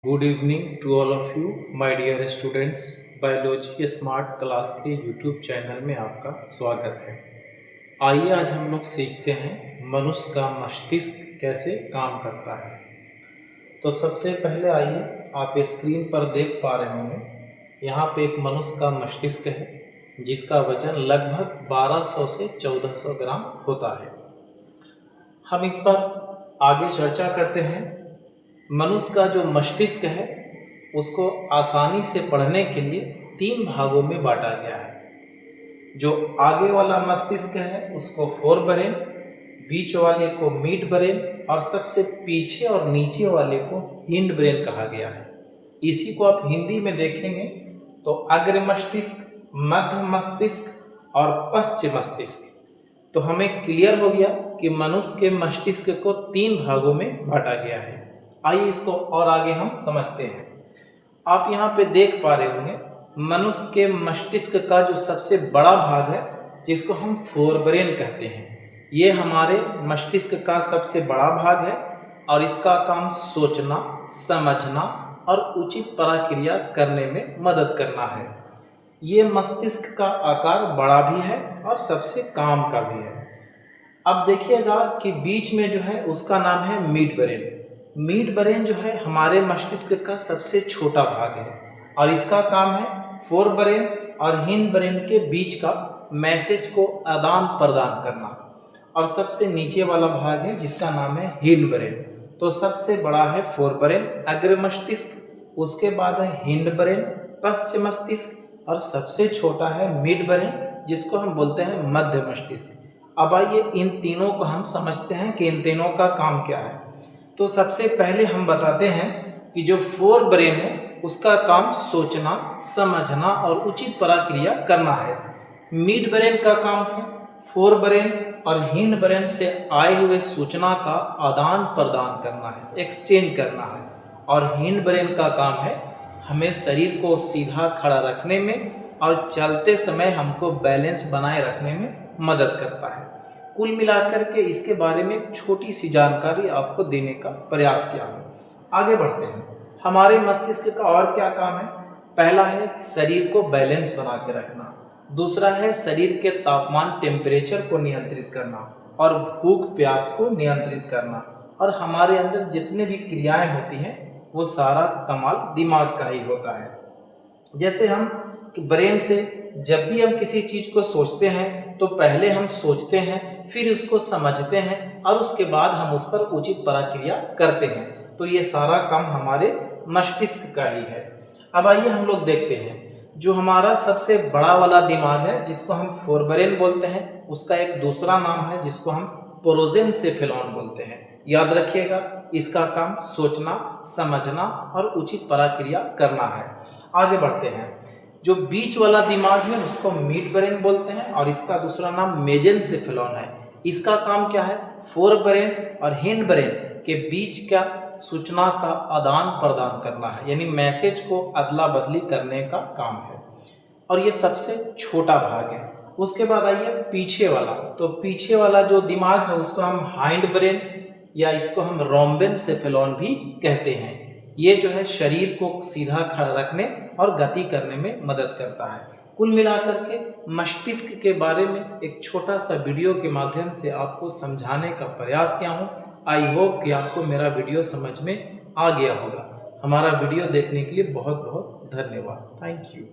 Good evening to all of you my dear students. Biology smart class के YouTube channel में आपका स्वागत है। आइए आज हम लोग सीखते हैं मनुष्य का मस्तिष्क कैसे काम करता है। तो सबसे पहले आइए, आप स्क्रीन पर देख पा रहे होंगे, यहाँ पे एक मनुष्य का मस्तिष्क है जिसका वजन लगभग 1200 से 1400 ग्राम होता है। हम इस पर आगे चर्चा करते हैं। मनुष्य का जो मस्तिष्क है उसको आसानी से पढ़ने के लिए 3 भागों में बांटा गया है। जो आगे वाला मस्तिष्क है उसको फोर ब्रेन, बीच वाले को मिड ब्रेन और सबसे पीछे और नीचे वाले को हिंड ब्रेन कहा गया है। इसी को आप हिंदी में देखेंगे तो अग्र मस्तिष्क, मध्य मस्तिष्क और पश्चिम मस्तिष्क। तो हमें क्लियर हो गया कि मनुष्य के मस्तिष्क को 3 भागों में बांटा गया है। आइए इसको और आगे हम समझते हैं। आप यहाँ पे देख पा रहे होंगे मनुष्य के मस्तिष्क का जो सबसे बड़ा भाग है जिसको हम फोर ब्रेन कहते हैं, ये हमारे मस्तिष्क का सबसे बड़ा भाग है और इसका काम सोचना, समझना और उचित प्रक्रिया करने में मदद करना है। ये मस्तिष्क का आकार बड़ा भी है और सबसे काम का भी है। अब देखिएगा कि बीच में जो है उसका नाम है मिड ब्रेन। मिड ब्रेन जो है हमारे मस्तिष्क का सबसे छोटा भाग है और इसका काम है फोर ब्रेन और हिंड ब्रेन के बीच का मैसेज को आदान प्रदान करना। और सबसे नीचे वाला भाग है जिसका नाम है हिंड ब्रेन। तो सबसे बड़ा है फोर ब्रेन अग्र मस्तिष्क, उसके बाद है हिंड ब्रेन पश्चिम मस्तिष्क और सबसे छोटा है मिड ब्रेन जिसको हम बोलते हैं मध्य मस्तिष्क। अब आइए इन तीनों को हम समझते हैं कि इन तीनों का काम क्या है। तो सबसे पहले हम बताते हैं कि जो फोर ब्रेन है उसका काम सोचना, समझना और उचित प्रक्रिया करना है। मिड ब्रेन का काम है फोर ब्रेन और हिंड ब्रेन से आए हुए सूचना का आदान प्रदान करना है, एक्सचेंज करना है। और हिंड ब्रेन का काम है हमें शरीर को सीधा खड़ा रखने में और चलते समय हमको बैलेंस बनाए रखने में मदद करता है। कुल मिलाकर के इसके बारे में एक छोटी सी जानकारी आपको देने का प्रयास किया है। आगे बढ़ते हैं। हमारे मस्तिष्क का और क्या काम है? पहला है शरीर को बैलेंस बना के रखना, दूसरा है शरीर के तापमान टेम्परेचर को नियंत्रित करना और भूख प्यास को नियंत्रित करना। और हमारे अंदर जितने भी क्रियाएं होती हैं वो सारा कमाल दिमाग का ही होता है। जैसे हम ब्रेन से जब भी हम किसी चीज़ को सोचते हैं तो पहले हम सोचते हैं, फिर उसको समझते हैं और उसके बाद हम उस पर उचित प्रक्रिया करते हैं। तो ये सारा काम हमारे मस्तिष्क का ही है। अब आइए हम लोग देखते हैं जो हमारा सबसे बड़ा वाला दिमाग है जिसको हम फोर ब्रेन बोलते हैं, उसका एक दूसरा नाम है जिसको हम प्रोजेनसेफेलॉन बोलते हैं। याद रखिएगा, इसका काम सोचना, समझना और उचित प्रक्रिया करना है। आगे बढ़ते हैं। जो बीच वाला दिमाग है उसको मिड ब्रेन बोलते हैं और इसका दूसरा नाम मेजेनसेफेलॉन है। इसका काम क्या है? फोर ब्रेन और हिंड ब्रेन के बीच का सूचना का आदान प्रदान करना है, यानी मैसेज को अदला बदली करने का काम है और ये सबसे छोटा भाग है। उसके बाद आइए पीछे वाला। तो पीछे वाला जो दिमाग है उसको हम हाइंड ब्रेन या इसको हम रोम्बेनसेफेलॉन भी कहते हैं। ये जो है शरीर को सीधा खड़ा रखने और गति करने में मदद करता है। कुल मिलाकर के मस्तिष्क के बारे में एक छोटा सा वीडियो के माध्यम से आपको समझाने का प्रयास किया हूँ। आई होप कि आपको मेरा वीडियो समझ में आ गया होगा। हमारा वीडियो देखने के लिए बहुत बहुत धन्यवाद। Thank you.